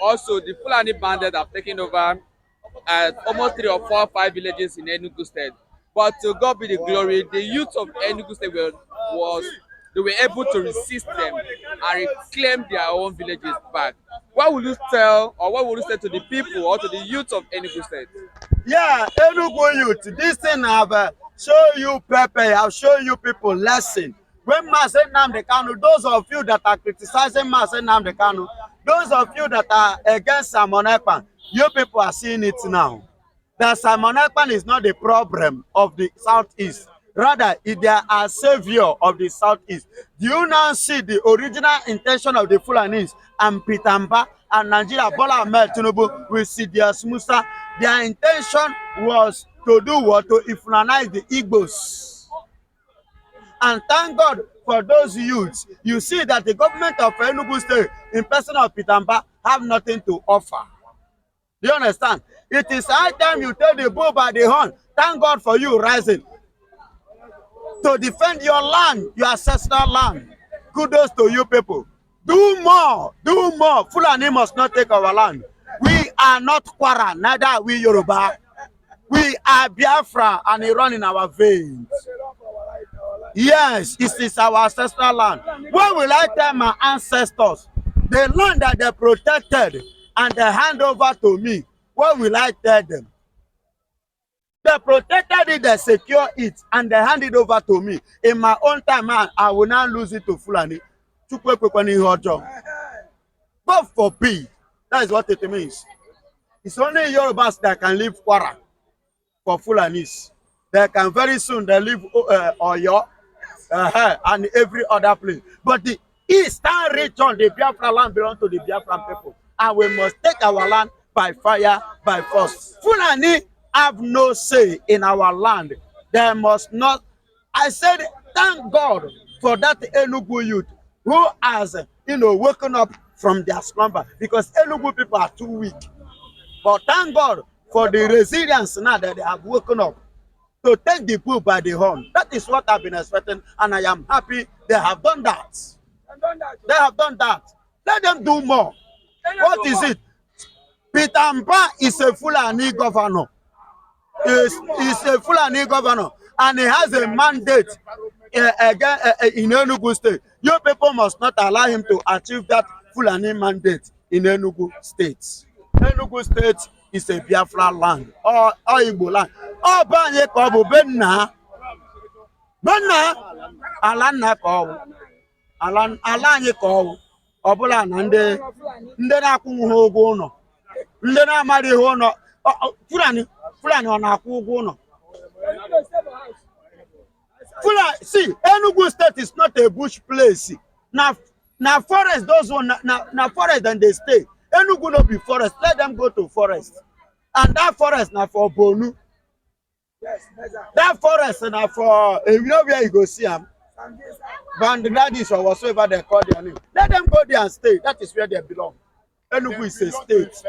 Also, the Fulani bandits have taken over almost 3 or 4 or 5 villages in Enugu State. But to God be the glory, the youth of Enugu State they were able to resist them and reclaim their own villages back. What will you tell, or what will you say to the people or to the youth of Enugu State? Yeah, Enugu youth, this thing have show you pepper, have show you people lesson. When Mazi Nnamdi Kanu, those of you that are criticizing Mazi Nnamdi Kanu, those of you that are against Simon Ekpan, you people are seeing it now. That Simon Ekpan is not the problem of the Southeast. Rather, they are a savior of the Southeast. Do you now see the original intention of the Fulanis and Pitamba and Nigeria Bola Ahmed Tinubu with Sidious Musa? Their intention was to do what? To Fulanize the Igbos. And thank God for those youths. You see that the government of Enugu State, in person of Pitamba, have nothing to offer. Do you understand? It is high time you take the bull by the horn. Thank God for you rising to defend your land, your ancestral land. Kudos to you people. Do more, do more. Fulani must not take our land. We are not Kwara, neither are we Yoruba. We are Biafra and it runs in our veins. Yes, it is our ancestral land. When will I tell my ancestors the land that they protected and they hand over to me? What will I tell them? They protected it, they secure it, and they hand it over to me. In my own time, I will not lose it to Fulani. God forbid. That is what it means. It's only Yorubas that can leave Kwara for Fulanis. They can very soon they leave Oyo and every other place. But the eastern region, the Biafra land belongs to the Biafran people. And we must take our land by fire, by force. Fulani have no say in our land. They must not. I said, thank God for that Enugu youth who has, woken up from their slumber, because Enugu people are too weak. But thank God for the resilience now that they have woken up to take the bull by the horn. That is what I've been expecting, and I am happy they have done that. They have done that. Let them do more. What is it? Pitamba is a Fulani governor. Is a Fulani governor, and he has a mandate again in Enugu State. You people must not allow him to achieve that Fulani mandate in Enugu State. Enugu State is a Biafra land or igbo land. Oh, banye ka ọ bụ benna ala nna ka ọ bụ ala anyị ka ọ bụ ọbụla na ndị na-akwụ ha ụgwọ ụlọ, ndị na-amara ihe ụlọ. Fulani ọ na-akwụ ụgwọ ụlọ. Fulani, see, Enugu State is not a bush place. Now forest, those one na forest and they stay. Enugu no be forest. Let them go to forest. And that forest now for Bonu. Yes, that forest now for you know where you go see them. Bandits or whatsoever they call their name. Let them go there and stay. That is where they belong. Enugu is a state.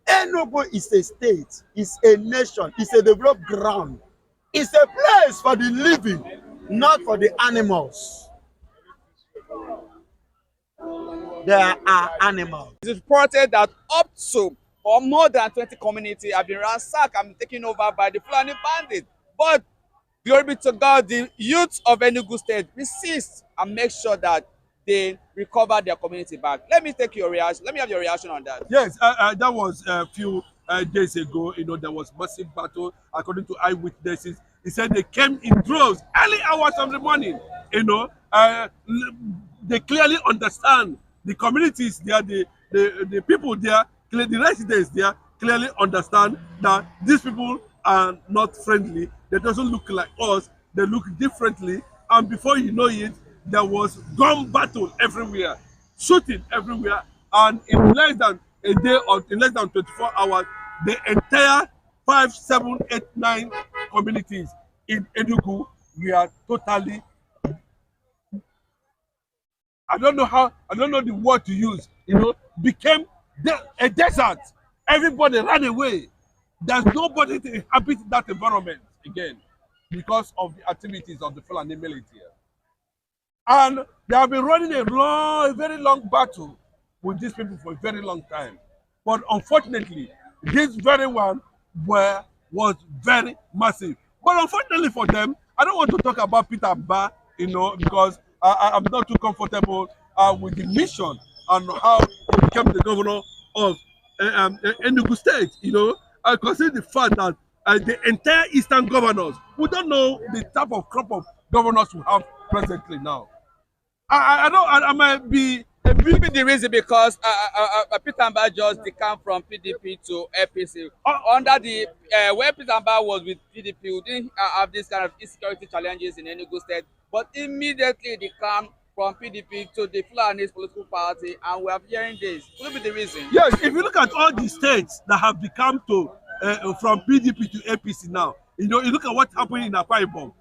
Enugu is a state. It's a nation. It's a developed ground. It's a place for the living, not for the animals. There are animals. It is reported that up to or more than 20 communities have been ransacked and taken over by the Fulani bandits. But glory be to God, the youth of Enugu State resist and make sure that they recover their community back. Let me take your reaction. Let me have your reaction on that. Yes, that was a few days ago. There was massive battle according to eyewitnesses. He said they came in droves early hours of the morning. They clearly understand the communities there, the people there, the residents there clearly understand that these people are not friendly. They doesn't look like us. They look differently. And before you know it, there was gun battle everywhere, shooting everywhere. And in less than a day or in less than 24 hours, the entire 5, 7, 8, 9 communities in Enugu were totally, I don't know the word to use, became a desert. Everybody ran away. There's nobody to inhabit that environment again because of the activities of the Fulani Militia. And they have been running a very long battle with these people for a very long time. But unfortunately, this very one was very massive. But unfortunately for them, I don't want to talk about Peter Mba, because I'm not too comfortable with the mission and how he became the governor of Enugu State. I consider the fact that the entire Eastern governors, we don't know the type of crop of governors we have presently now. I might be Maybe the reason because Peter Mba just decamped from PDP to APC. Under the where Peter Mba was with PDP, we didn't have this kind of insecurity challenges in Enugu State, but immediately decamped from PDP to the Fulani political party, and we are hearing this. What will be the reason? Yes, if you look at all the states that have become to from PDP to APC now, you look at what happened in Akwa Ibom.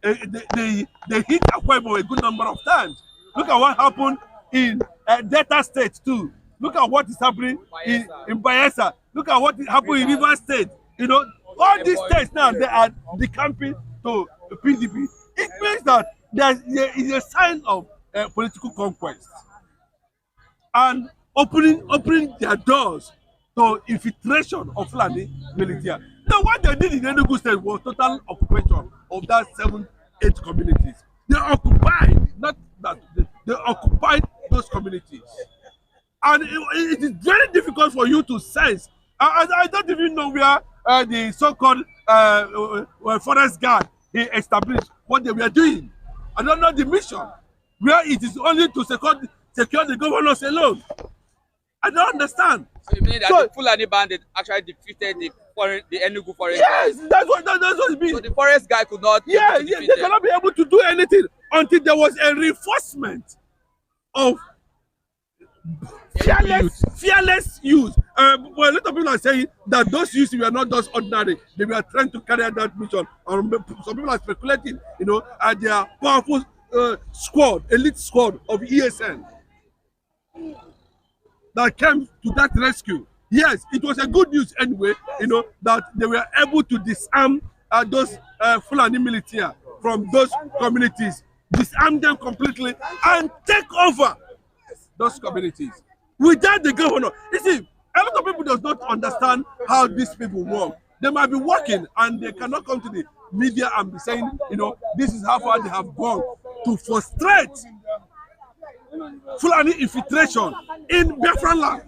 They hit Akwa Ibom a good number of times. Look at what happened in Delta State too. Look at what is happening in Bayelsa. Look at what happened in Rivers State. All these states now, they are decamping to PDP. It means that there is a sign of political conquest and opening their doors to infiltration of Fulani Militia. Now, what they did in Enugu State was total occupation of that 7-8 communities. They occupied, not that they occupied those communities, and it is very difficult for you to sense. I don't even know where the so-called forest guard he established what they were doing. I don't know the mission, where it is only to secure the governors alone. I don't understand. So you mean that the Fulani bandit actually defeated the Enugu forest guy? Yes, that's what it means. So the forest guy could not. Yeah, they cannot be able to do anything until there was a reinforcement of fearless youth. Well, a lot of people are saying that those youths were not just ordinary. They were trying to carry out that mission. Some people are speculating, at their powerful elite squad of ESN that came to that rescue. Yes, it was a good news anyway, that they were able to disarm those Fulani Militia from those communities, disarm them completely and take over those communities without the governor. You see, a lot of people does not understand how these people work. They might be working and they cannot come to the media and be saying, this is how far they have gone to frustrate Fulani infiltration in Biafran land.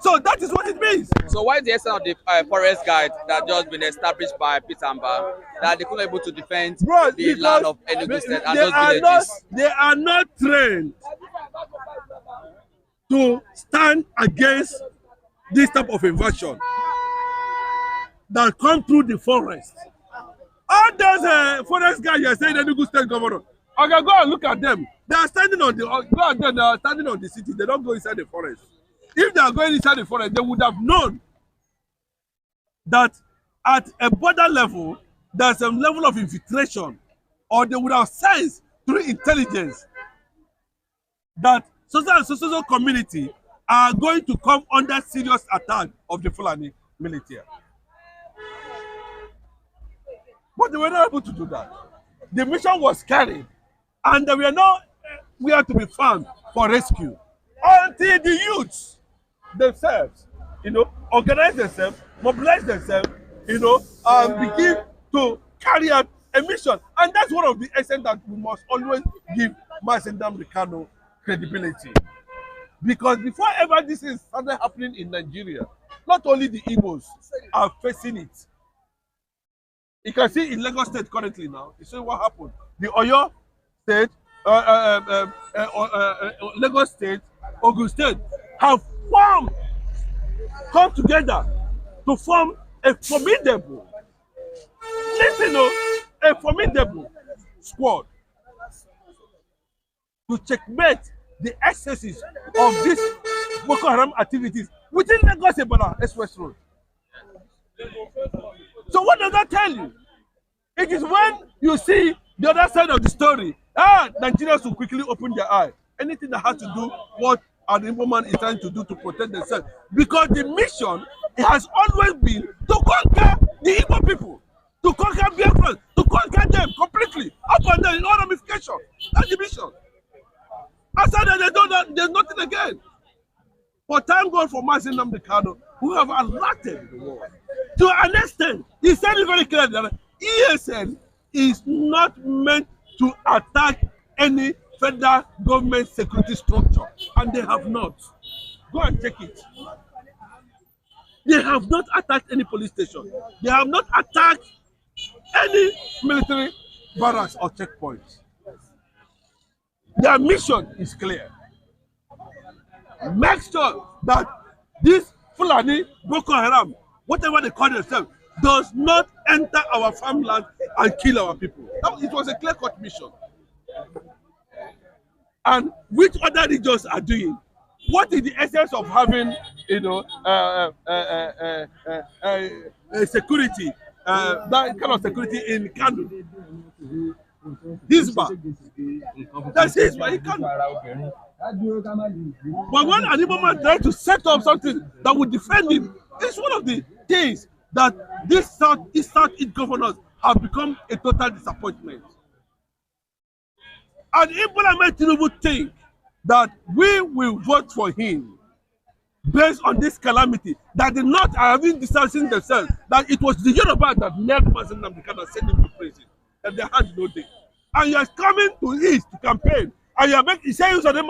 So that is what it means. So why is the essence of the forest guide that just been established by Peter Mba that they couldn't able to defend the land of Enugu State and those villages? They are not trained to stand against this type of invasion that come through the forest. All those forest guys you are saying Enugu State governor, okay, go and look at them. They are standing on the city. They don't go inside the forest. If they are going inside the forest, they would have known that at a border level, there's a level of infiltration, or they would have sensed through intelligence that social community are going to come under serious attack of the Fulani Militia. But they were not able to do that. The mission was carried, and they were not where to be found for rescue until the youths themselves, organize themselves, mobilize themselves, and begin to carry out a mission. And that's one of the essence that we must always give Masendam Ricano credibility. Because before ever this is started happening in Nigeria, not only the Igbos are facing it. You can see in Lagos State currently now, you see what happened. The Oyo State, Lagos State, Ogun State have come together to form a formidable, a formidable squad to checkmate the excesses of these Boko Haram activities within Lagos Ibadan Express Road. So what does that tell you? It is when you see the other side of the story, Nigerians will quickly open their eye. Anything that has to do what an Igbo man is trying to do to protect themselves. Because the mission has always been to conquer the Igbo people, to conquer Biafran, to conquer them completely, up and down in all ramifications. That's the mission. After that, they don't, there's nothing again. But thank God for Mazi Nnamdi Kanu, who have alerted the world. To an extent, he said it very clearly that ESN is not meant to attack any federal government security structure, and they have not. Go and check it. They have not attacked any police station. They have not attacked any military barracks or checkpoints. Their mission is clear. Make sure that this Fulani, Boko Haram, whatever they call themselves, does not enter our farmland and kill our people. It was a clear-cut mission. And which other regions are doing? What is the essence of having, you know, security, that kind of security in Kano? Hisba. That's Hisba in Kano. But when an Igbo man tries to set up something that would defend him, it's one of the things that these Southeast governors have become a total disappointment. And if Bola Tinubu think that we will vote for him based on this calamity, that the North are having distancing themselves, that it was the Yoruba that nailed Mazi Nnamdi Kanu and sent him to prison, that they had no day. And you are coming to East to campaign, and you are making saying to them,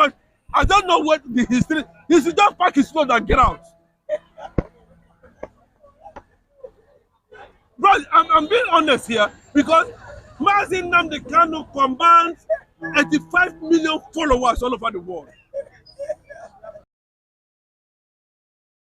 I don't know what the history. He should just pack his clothes and get out. Bro, I'm being honest here because Mazi Nnamdi Kanu combines 85 million followers all over the world.